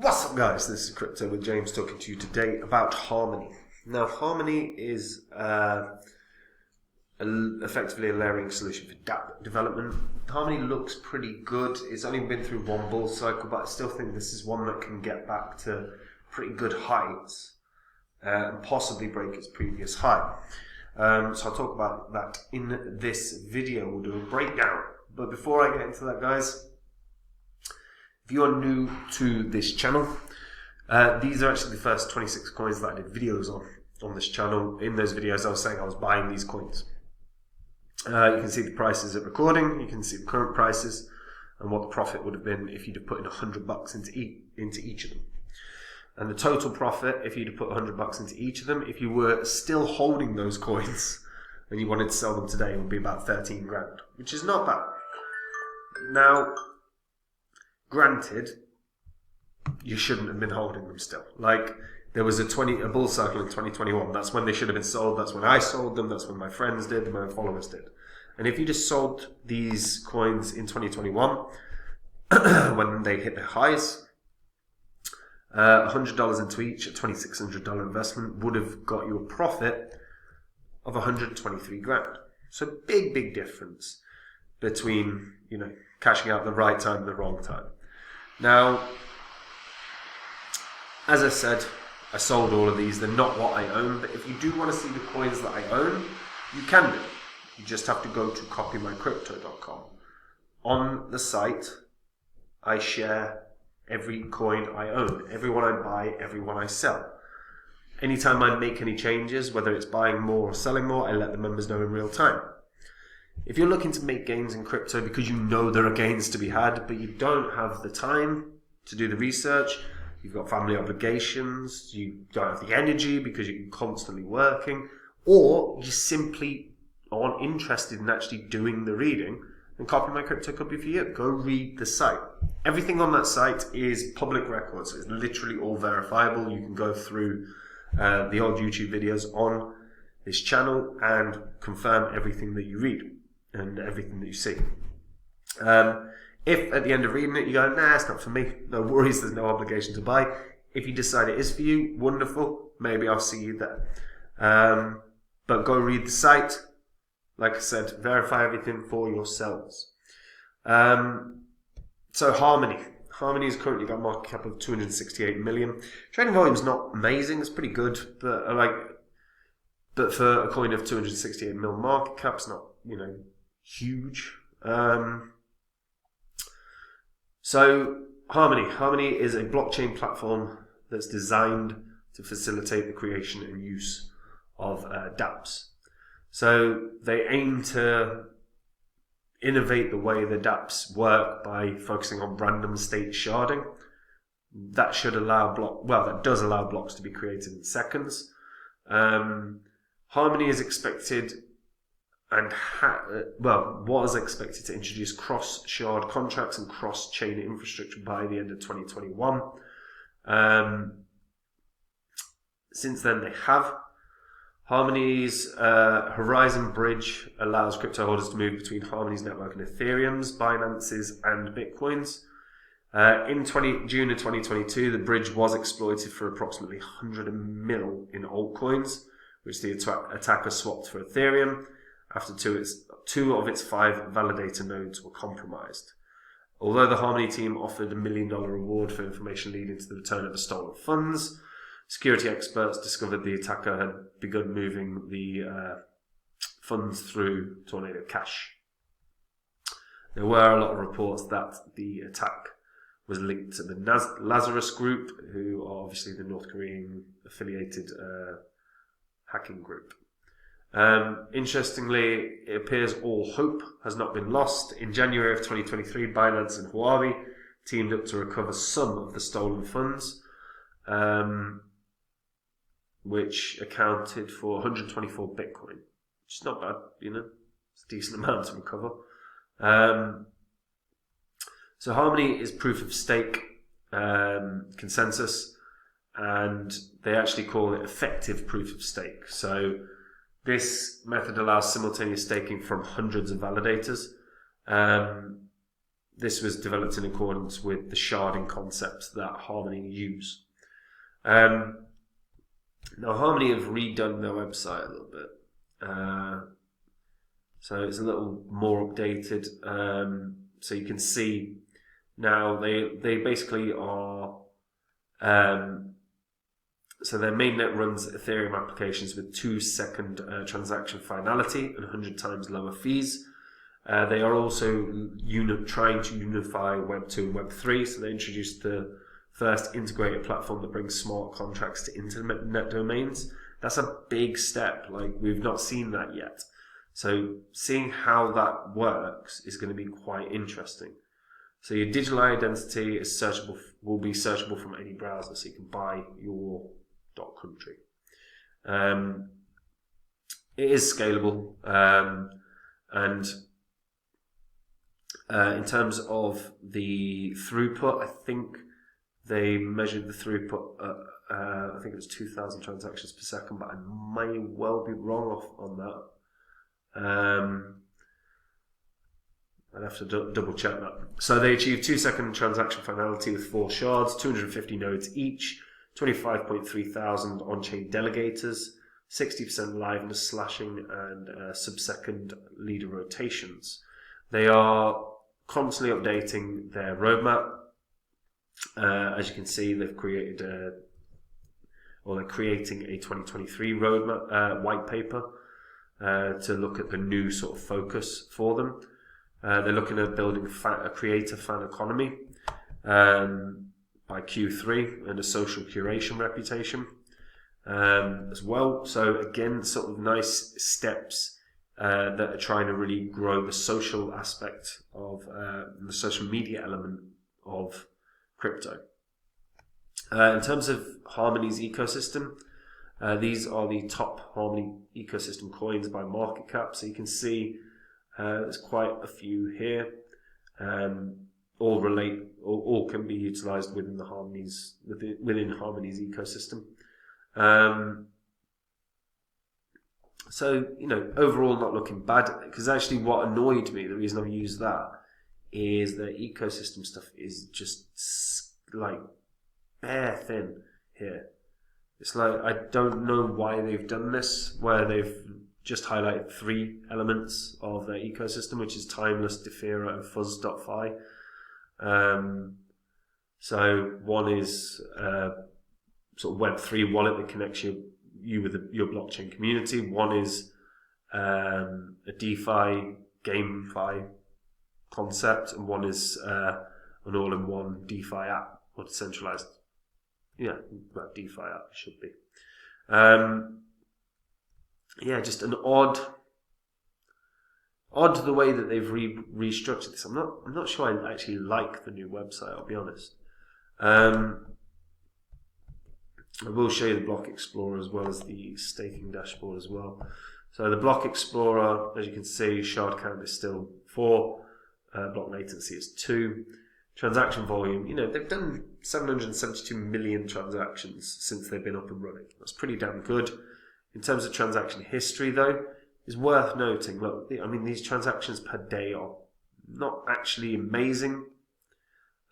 What's up, guys? This is Crypto with James talking to you today about Harmony. Now, Harmony is effectively a layering solution for dApp development. Harmony looks pretty good. It's only been through one bull cycle, but I still think this is one that can get back to pretty good heights and possibly break its previous high. So I'll talk about that in this video. We'll do a breakdown. But before I get into that, guys, if you are new to this channel, these are actually the first 26 coins that I did videos on this channel. In those videos, I was saying I was buying these coins. You can see the prices at recording, you can see the current prices, and what the profit would have been if you'd have put in $100 into each of them. And the total profit, if you'd have put $100 into each of them, if you were still holding those coins and you wanted to sell them today, would be about 13 grand, which is not bad. Now, granted, you shouldn't have been holding them still. Like, there was a bull cycle in 2021. That's when they should have been sold. That's when I sold them. That's when my friends did, my followers did. And if you just sold these coins in 2021, when they hit their highs, $100 into each, a $2,600 investment would have got you a profit of 123 grand. So big difference between, cashing out the right time and the wrong time. Now, as I said, I sold all of these. They're not what I own, but if you do want to see the coins that I own, you can do. You just have to go to copymycrypto.com. On the site, I share every coin I own, every one I buy, every one I sell. Anytime I make any changes, whether it's buying more or selling more, I let the members know in real time. If you're looking to make gains in crypto because you know there are gains to be had, but you don't have the time to do the research, you've got family obligations, you don't have the energy because you're constantly working, or you simply aren't interested in actually doing the reading, then Copy My Crypto could be for you. Go read the site. Everything on that site is public record, so it's literally all verifiable. You can go through the old YouTube videos on this channel and confirm everything that you read and everything that you see. If at the end of reading it you go, nah, it's not for me, no worries, there's no obligation to buy. If you decide it is for you, wonderful, maybe I'll see you there. But go read the site. Like I said, verify everything for yourselves. So Harmony. Harmony has currently got a market cap of 268 million. Trading volume is not amazing, it's pretty good, but for a coin of 268 mil market cap, it's not, huge. So Harmony is a blockchain platform that's designed to facilitate the creation and use of dApps. So they aim to innovate the way the dApps work by focusing on random state sharding. That should allow that does allow blocks to be created in seconds. Harmony is expected was expected to introduce cross-shard contracts and cross-chain infrastructure by the end of 2021. Since then, they have. Harmony's Horizon Bridge allows crypto holders to move between Harmony's network and Ethereum's, Binance's, and Bitcoin's. In June of 2022, the bridge was exploited for approximately 100 mil in altcoins, which the attacker swapped for Ethereum after two of its 5 validator nodes were compromised. Although the Harmony team offered $1 million reward for information leading to the return of the stolen funds, security experts discovered the attacker had begun moving the funds through Tornado Cash. There were a lot of reports that the attack was linked to the Lazarus Group, who are obviously the North Korean affiliated hacking group. Interestingly, it appears all hope has not been lost. In January of 2023, Binance and Huawei teamed up to recover some of the stolen funds, which accounted for 124 Bitcoin, which is not bad, it's a decent amount to recover. So Harmony is proof of stake consensus, and they actually call it effective proof of stake. So this method allows simultaneous staking from hundreds of validators. this was developed in accordance with the sharding concepts that Harmony use. Now, Harmony have redone their website a little bit. So it's a little more updated. So you can see now they basically are. So their mainnet runs Ethereum applications with 2-second transaction finality and 100 times lower fees. They are also trying to unify Web 2 and Web 3. So they introduced the first integrated platform that brings smart contracts to internet domains. That's a big step. Like, we've not seen that yet. So seeing how that works is going to be quite interesting. So your digital identity is searchable, will be searchable from any browser, so you can buy your .country. It is scalable, and in terms of the throughput, I think they measured the throughput at, I think it was 2,000 transactions per second, but I may well be wrong on that. I'd have to double check that. So they achieved 2-second transaction finality with 4 shards, 250 nodes each, 25.3 thousand on-chain delegators, 60% liveness slashing, and sub-second leader rotations. They are constantly updating their roadmap. As you can see, they've created they're creating a 2023 roadmap white paper to look at the new sort of focus for them. They're looking at building a creator fan economy by Q3 and a social curation reputation as well. So again, sort of nice steps that are trying to really grow the social aspect of the social media element of crypto. In terms of Harmony's ecosystem, these are the top Harmony ecosystem coins by market cap. So you can see there's quite a few here. All can be utilized within Harmony's ecosystem. So, overall not looking bad, because actually what annoyed me, the reason I've used that, is the ecosystem stuff is just like bare thin here. It's like, I don't know why they've done this, where they've just highlighted 3 elements of their ecosystem, which is Timeless, Defera, and Fuzz.fi. So one is sort of Web3 wallet that connects you with your blockchain community. One is a DeFi, GameFi concept, and one is an all-in-one DeFi app, or decentralized. Yeah, well, DeFi app should be. Just an odd the way that they've restructured this. I'm not sure I actually like the new website, I'll be honest. I will show you the Block Explorer as well as the staking dashboard as well. So the Block Explorer, as you can see, shard count is still 4, block latency is 2. Transaction volume, they've done 772 million transactions since they've been up and running. That's pretty damn good. In terms of transaction history, though, it's worth noting, look, these transactions per day are not actually amazing.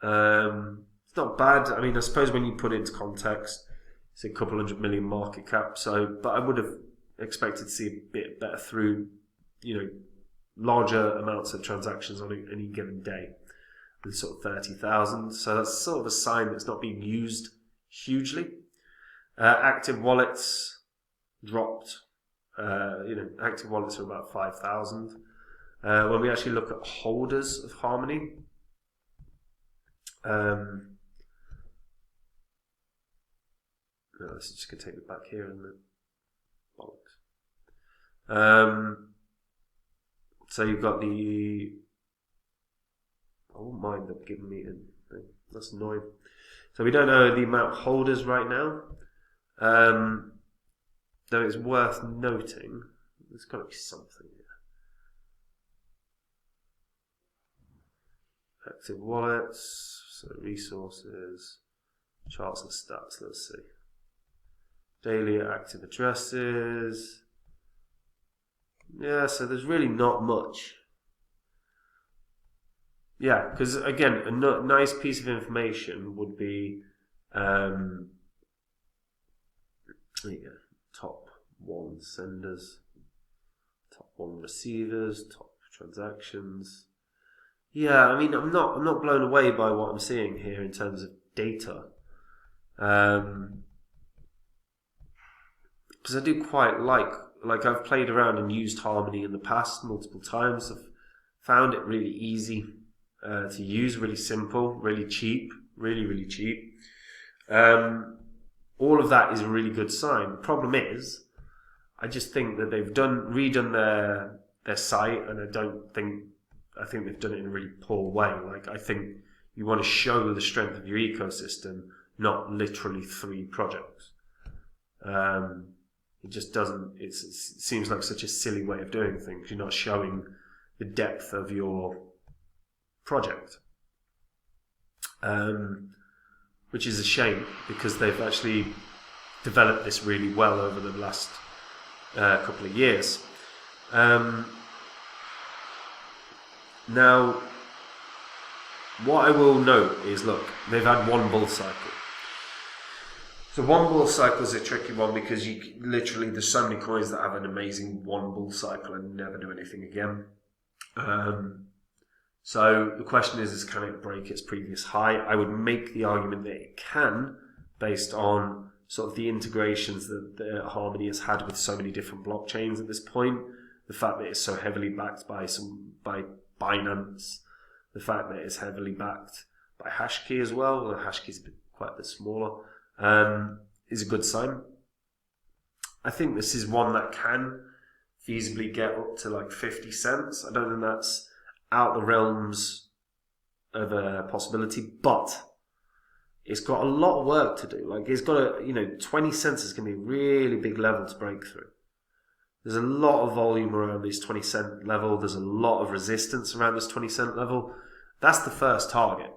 It's not bad. I suppose when you put it into context, it's a couple 100 million market cap. But I would have expected to see a bit better through, larger amounts of transactions on any given day, with sort of 30,000. So that's sort of a sign that it's not being used hugely. Active wallets dropped. Active wallets are about 5,000. When we actually look at holders of Harmony, this is just going to take me back here, isn't it? Bollocks. So you've got the... I won't mind them giving me a thing. That's annoying. So we don't know the amount of holders right now. Though it's worth noting, there's got to be something here. Active wallets, so resources, charts and stats, let's see. Daily active addresses. Yeah, so there's really not much. Yeah, because again, a nice piece of information would be there you go, top 1 senders, top 1 receivers, top transactions. Yeah, I mean, I'm not blown away by what I'm seeing here in terms of data, because I do quite like I've played around and used Harmony in the past multiple times. I've found it really easy to use, really simple, really cheap, really cheap. All of that is a really good sign. The problem is, I just think that they've redone their site, and I think they've done it in a really poor way. Like, I think you want to show the strength of your ecosystem, not literally 3 projects. It just doesn't. It seems like such a silly way of doing things. You're not showing the depth of your project, which is a shame because they've actually developed this really well over the last couple of years. Now, what I will note is, look, they've had 1 bull cycle. So 1 bull cycle is a tricky one because there's so many coins that have an amazing 1 bull cycle and never do anything again. So the question is can it break its previous high? I would make the argument that it can, based on sort of the integrations that Harmony has had with so many different blockchains at this point. The fact that it's so heavily backed by Binance, the fact that it's heavily backed by Hashkey as well. The Hashkey is quite a bit smaller. Is a good sign. I think this is one that can feasibly get up to like 50 cents. I don't think that's out the realms of a possibility, but it's got a lot of work to do. Like, it's got 20 cents is going to be a really big level to break through. There's a lot of volume around this 20 cent level. There's a lot of resistance around this 20 cent level. That's the first target.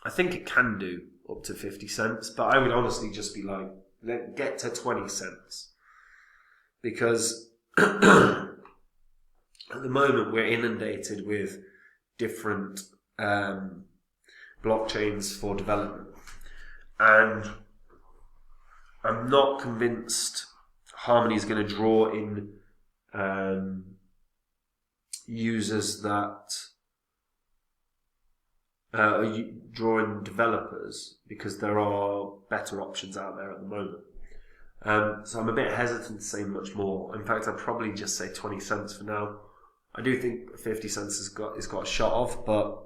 I think it can do up to 50 cents, but I would honestly just be like, get to 20 cents. Because at the moment we're inundated with different blockchains for development. And I'm not convinced Harmony is going to draw in users that drawing developers, because there are better options out there at the moment. So I'm a bit hesitant to say much more. In fact, I'd probably just say 20 cents for now. I do think 50 cents has got a shot off, but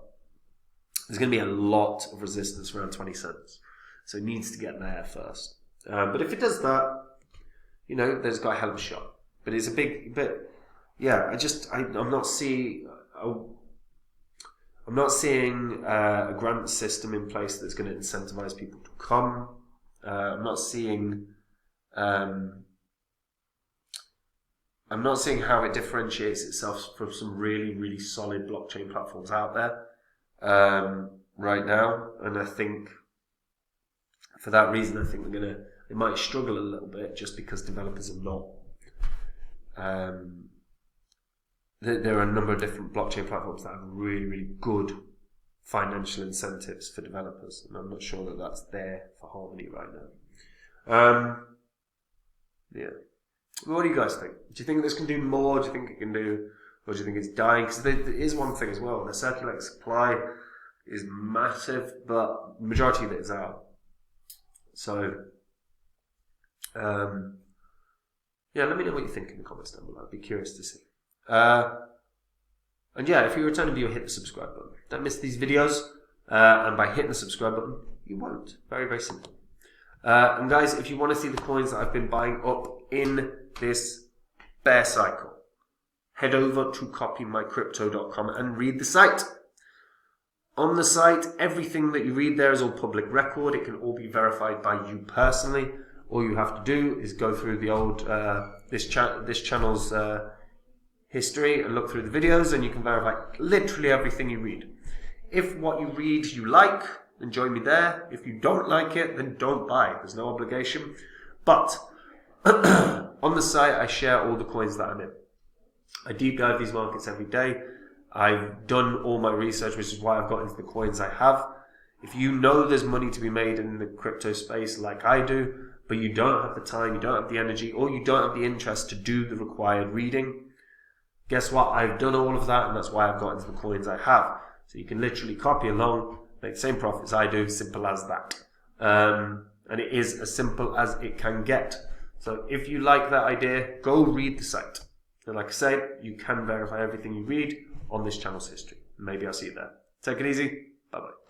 there's going to be a lot of resistance around 20 cents. So it needs to get there first. But if it does that, there's got a hell of a shot. But it's a bit, yeah, I'm not seeing a grant system in place that's going to incentivize people to come. I'm not seeing how it differentiates itself from some really, really solid blockchain platforms out there right now. And I think for that reason, I think they might struggle a little bit just because developers are not. There are a number of different blockchain platforms that have really, really good financial incentives for developers, and I'm not sure that that's there for Harmony right now. Yeah. What do you guys think? Do you think this can do more? Do you think it can do, or do you think it's dying? Because there is one thing as well. The circulating supply is massive, but the majority of it is out. So, yeah, let me know what you think in the comments down below. I'd be curious to see. And yeah, if you're a returning viewer, hit the subscribe button. Don't miss these videos. And by hitting the subscribe button, you won't. Very, very simple. And guys, if you want to see the coins that I've been buying up in this bear cycle, head over to copymycrypto.com and read the site. On the site, everything that you read there is all public record. It can all be verified by you personally. All you have to do is go through the old this channel's history and look through the videos, and you can verify literally everything you read. If what you read you like, then join me there. If you don't like it, then don't buy. There's no obligation. But on the site, I share all the coins that I'm in. I deep dive these markets every day. I've done all my research, which is why I've got into the coins I have. If you know there's money to be made in the crypto space like I do, but you don't have the time, you don't have the energy, or you don't have the interest to do the required reading, guess what? I've done all of that, and that's why I've got into the coins I have. So you can literally copy along, make the same profits I do, simple as that. And it is as simple as it can get. So if you like that idea, go read the site. And like I say, you can verify everything you read on this channel's history. Maybe I'll see you there. Take it easy. Bye-bye.